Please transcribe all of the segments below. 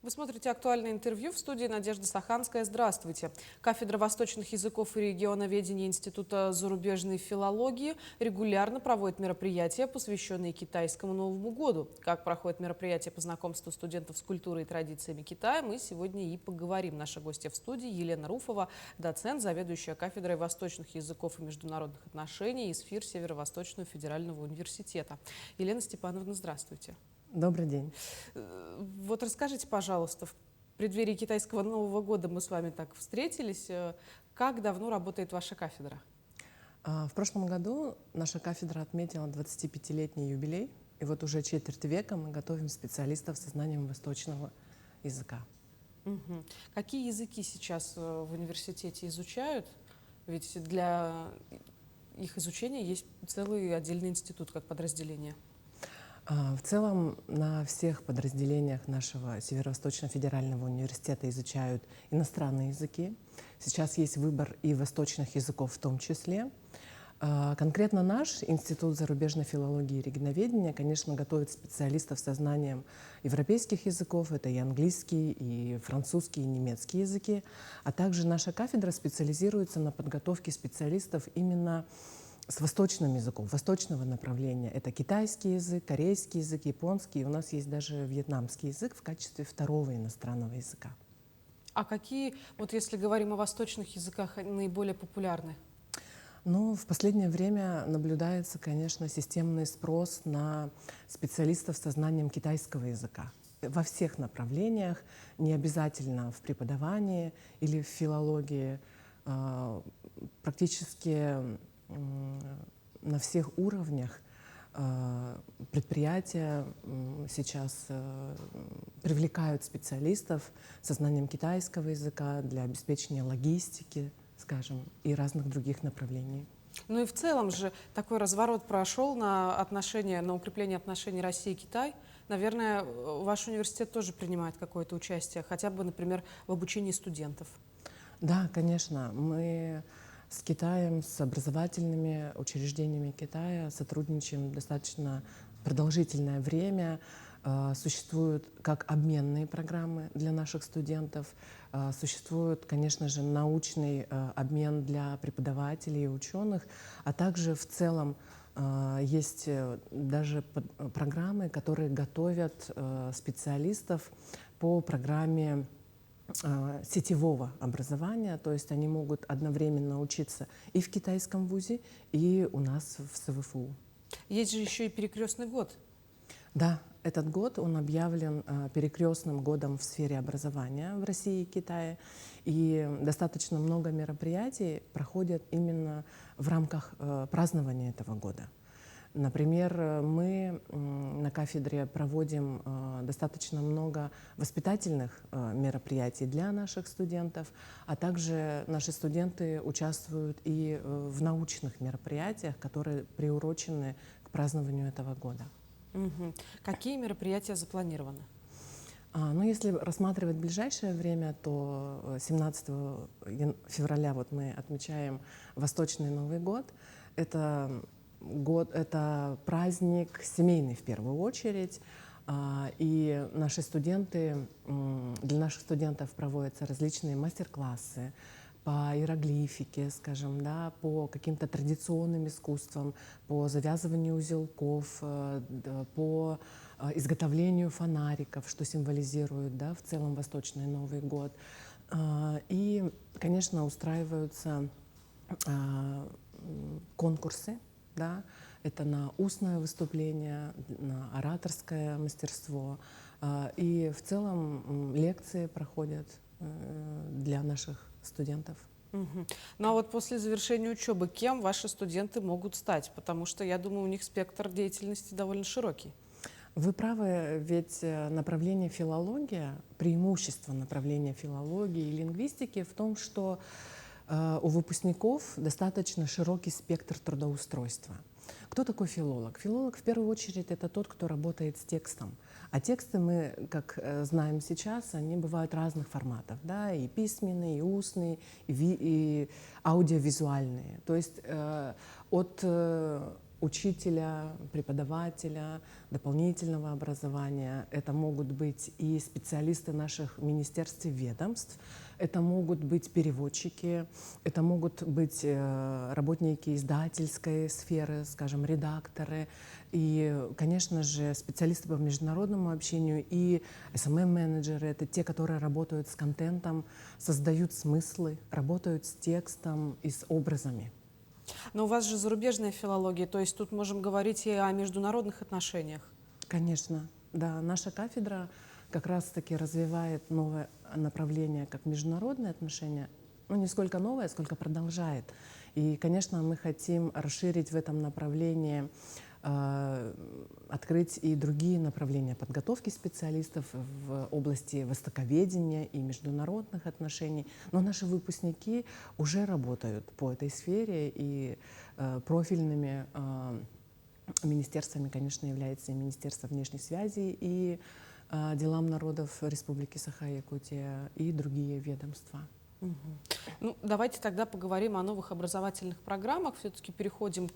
Вы смотрите «Актуальное интервью», в студии Надежда Саханская. Здравствуйте. Кафедра восточных языков и регионоведения Института зарубежной филологии регулярно проводит мероприятия, посвященные китайскому Новому году. Как проходит мероприятие по знакомству студентов с культурой и традициями Китая, мы сегодня и поговорим. Наша гостья в студии Елена Руфова, доцент, заведующая кафедрой восточных языков и международных отношений из ФИР Северо-Восточного федерального университета. Елена Степановна, здравствуйте. Добрый день. Вот расскажите, пожалуйста, в преддверии китайского Нового года мы с вами так встретились. Как давно работает ваша кафедра? В прошлом году наша кафедра отметила 25-летний юбилей, и вот уже четверть века мы готовим специалистов со знанием восточного языка. Угу. Какие языки сейчас в университете изучают? Ведь для их изучения есть целый отдельный институт, как подразделение. В целом на всех подразделениях нашего Северо-Восточного федерального университета изучают иностранные языки. Сейчас есть выбор и восточных языков в том числе. Конкретно наш Институт зарубежной филологии и регионоведения, конечно, готовит специалистов со знанием европейских языков, это и английский, и французский, и немецкий языки, а также наша кафедра специализируется на подготовке специалистов именно с восточным языком, восточного направления. Это китайский язык, корейский язык, японский. И у нас есть даже вьетнамский язык в качестве второго иностранного языка. А какие, вот если говорим о восточных языках, наиболее популярны? Ну, в последнее время наблюдается, конечно, системный спрос на специалистов со знанием китайского языка. Во всех направлениях, не обязательно в преподавании или в филологии, практически на всех уровнях предприятия сейчас привлекают специалистов со знанием китайского языка для обеспечения логистики, скажем, и разных других направлений. Ну и в целом же такой разворот прошел на отношения, на укрепление отношений России и Китай. Наверное, ваш университет тоже принимает какое-то участие, хотя бы, например, в обучении студентов. Да, конечно. Мы с Китаем, с образовательными учреждениями Китая сотрудничаем достаточно продолжительное время. Существуют как обменные программы для наших студентов, существует, конечно же, научный обмен для преподавателей и ученых, а также в целом есть даже программы, которые готовят специалистов по программе сетевого образования, то есть они могут одновременно учиться и в китайском вузе, и у нас в СВФУ. Есть же еще и перекрестный год. Да, этот год он объявлен перекрестным годом в сфере образования в России и Китае, и достаточно много мероприятий проходят именно в рамках празднования этого года. Например, мы на кафедре проводим достаточно много воспитательных мероприятий для наших студентов, а также наши студенты участвуют и в научных мероприятиях, которые приурочены к празднованию этого года. Угу. Какие мероприятия запланированы? Ну, если рассматривать ближайшее время, то 17 февраля вот мы отмечаем Восточный Новый год. Это праздник семейный в первую очередь. И для наших студентов проводятся различные мастер-классы по иероглифике, скажем, да, по каким-то традиционным искусствам, по завязыванию узелков, по изготовлению фонариков, что символизирует, да, в целом Восточный Новый год. И, конечно, устраиваются конкурсы. Да, это на устное выступление, на ораторское мастерство. И в целом лекции проходят для наших студентов. Угу. Ну а вот после завершения учебы кем ваши студенты могут стать? Потому что, я думаю, у них спектр деятельности довольно широкий. Вы правы, ведь направление филология, преимущество направления филологии и лингвистики в том, что у выпускников достаточно широкий спектр трудоустройства. Кто такой филолог? Филолог, в первую очередь, это тот, кто работает с текстом. А тексты мы, как знаем сейчас, они бывают разных форматов, да, и письменные, и устные, и аудиовизуальные. То есть от учителя, преподавателя, дополнительного образования. Это могут быть и специалисты наших министерств и ведомств, это могут быть переводчики, это могут быть работники издательской сферы, скажем, редакторы, и, конечно же, специалисты по международному общению и SMM-менеджеры. Это те, которые работают с контентом, создают смыслы, работают с текстом и с образами. Но у вас же зарубежная филология, то есть тут можем говорить и о международных отношениях. Конечно, да. Наша кафедра как раз-таки развивает новое направление, как международные отношения. Ну, не сколько новое, сколько продолжает. И, конечно, мы хотим расширить в этом направлении, открыть и другие направления подготовки специалистов в области востоковедения и международных отношений. Но наши выпускники уже работают по этой сфере, и профильными министерствами, конечно, является и Министерство внешней связи, и делам народов Республики Саха-Якутия, и другие ведомства. Ну, давайте тогда поговорим о новых образовательных программах. Все-таки переходим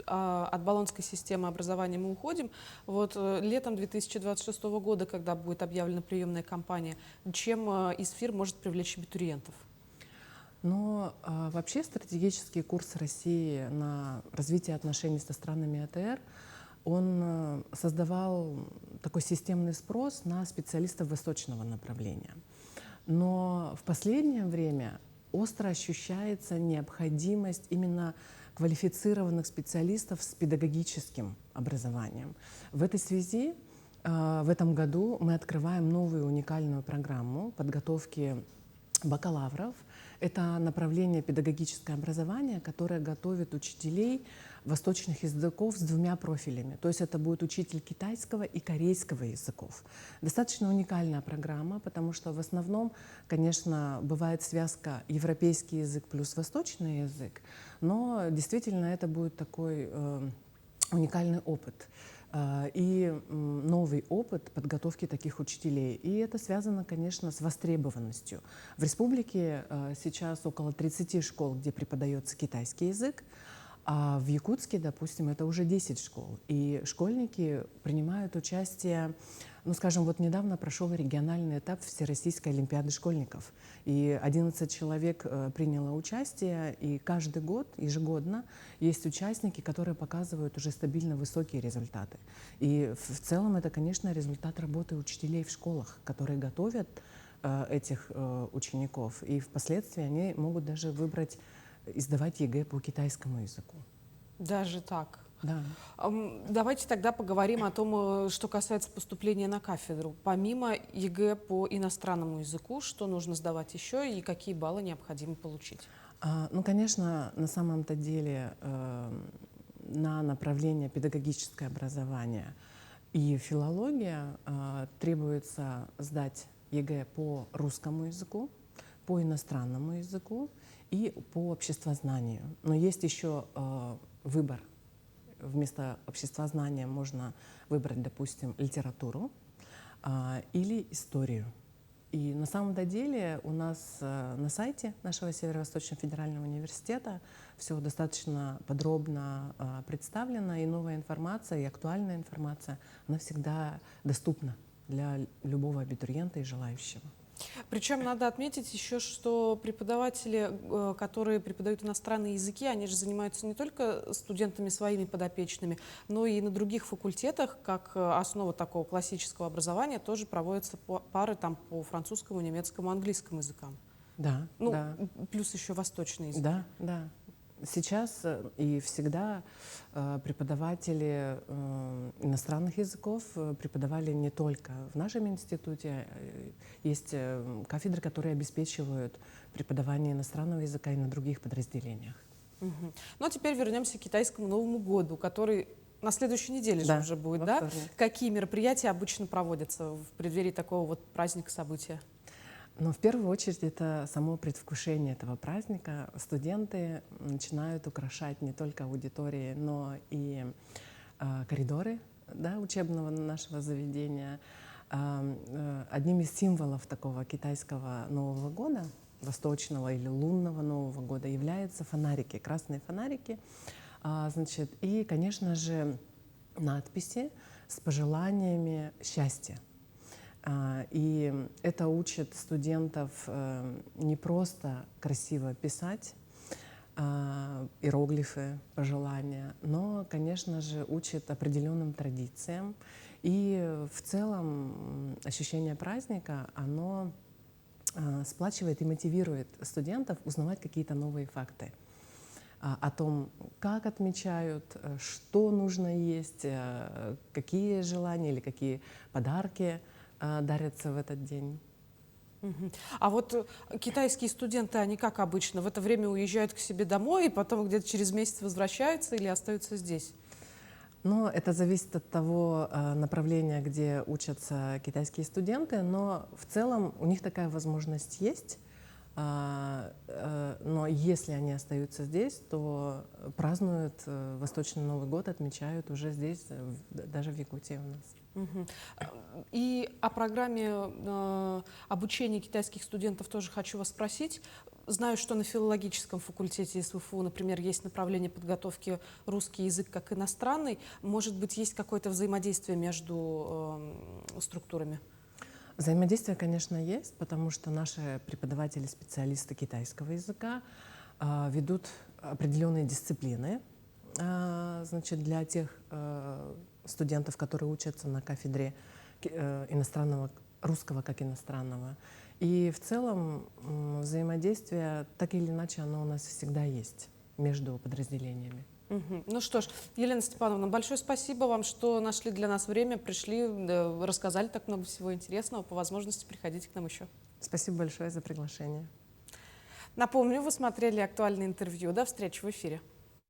от болонской системы образования мы уходим. Вот летом 2026 года, когда будет объявлена приемная кампания, чем ИСФИР может привлечь абитуриентов? Но вообще стратегический курс России на развитие отношений со странами АТР, он создавал такой системный спрос на специалистов восточного направления. Но в последнее время остро ощущается необходимость именно квалифицированных специалистов с педагогическим образованием. В этой связи в этом году мы открываем новую уникальную программу подготовки бакалавров. Это направление педагогическое образование, которое готовит учителей восточных языков с двумя профилями. То есть это будет учитель китайского и корейского языков. Достаточно уникальная программа, потому что в основном, конечно, бывает связка европейский язык плюс восточный язык, но действительно это будет такой уникальный опыт и новый опыт подготовки таких учителей. И это связано, конечно, с востребованностью. В республике сейчас около 30 школ, где преподается китайский язык, а в Якутске, допустим, это уже 10 школ. И школьники принимают участие, ну, скажем, вот недавно прошел региональный этап Всероссийской олимпиады школьников. И 11 человек приняло участие, и каждый год, ежегодно, есть участники, которые показывают уже стабильно высокие результаты. И в целом это, конечно, результат работы учителей в школах, которые готовят этих учеников. И впоследствии они могут даже выбрать сдавать ЕГЭ по китайскому языку. Даже так? Да. Давайте тогда поговорим о том, что касается поступления на кафедру. Помимо ЕГЭ по иностранному языку, что нужно сдавать еще и какие баллы необходимо получить? Ну, конечно, на самом-то деле на направление педагогическое образование и филология требуется сдать ЕГЭ по русскому языку, по иностранному языку и по обществознанию. Но есть еще выбор. Вместо обществознания можно выбрать, допустим, литературу или историю. И на самом-то деле у нас на сайте нашего Северо-Восточного федерального университета все достаточно подробно представлено, и новая информация, и актуальная информация, она всегда доступна для любого абитуриента и желающего. Причем надо отметить еще, что преподаватели, которые преподают иностранные языки, они же занимаются не только студентами своими подопечными, но и на других факультетах, как основа такого классического образования, тоже проводятся пары там по французскому, немецкому, английскому языкам. Да, Ну, да. плюс еще восточный язык. Да, да. Сейчас и всегда преподаватели иностранных языков преподавали не только в нашем институте. Есть кафедры, которые обеспечивают преподавание иностранного языка и на других подразделениях. Угу. Ну, а теперь вернемся к китайскому Новому году, который на следующей неделе же уже будет, да? Какие мероприятия обычно проводятся в преддверии такого вот праздника, события? Но в первую очередь это само предвкушение этого праздника. Студенты начинают украшать не только аудитории, но и коридоры, да, учебного нашего заведения. Одним из символов такого китайского Нового года, восточного или лунного Нового года, являются фонарики, красные фонарики. Значит, и, конечно же, надписи с пожеланиями счастья. И это учит студентов не просто красиво писать иероглифы, пожелания, но, конечно же, учит определенным традициям. И в целом ощущение праздника, оно сплачивает и мотивирует студентов узнавать какие-то новые факты о том, как отмечают, что нужно есть, какие желания или какие подарки дарятся в этот день. Мгм. А вот китайские студенты, они как обычно, в это время уезжают к себе домой и потом где-то через месяц возвращаются или остаются здесь? Но это зависит от того направления, где учатся китайские студенты, но в целом у них такая возможность есть. Но если они остаются здесь, то празднуют Восточный Новый год, отмечают уже здесь, даже в Якутии у нас. Мгм. И о программе обучения китайских студентов тоже хочу вас спросить. Знаю, что на филологическом факультете СВФУ, например, есть направление подготовки русский язык как иностранный. Может быть, есть какое-то взаимодействие между структурами? Взаимодействие, конечно, есть, потому что наши преподаватели, специалисты китайского языка ведут определенные дисциплины, значит, для тех студентов, которые учатся на кафедре иностранного, русского как иностранного. И в целом взаимодействие, так или иначе, оно у нас всегда есть между подразделениями. Мгм. Ну что ж, Елена Степановна, большое спасибо вам, что нашли для нас время, пришли, рассказали так много всего интересного. По возможности приходите к нам еще. Спасибо большое за приглашение. Напомню, вы смотрели актуальное интервью. До встречи в эфире.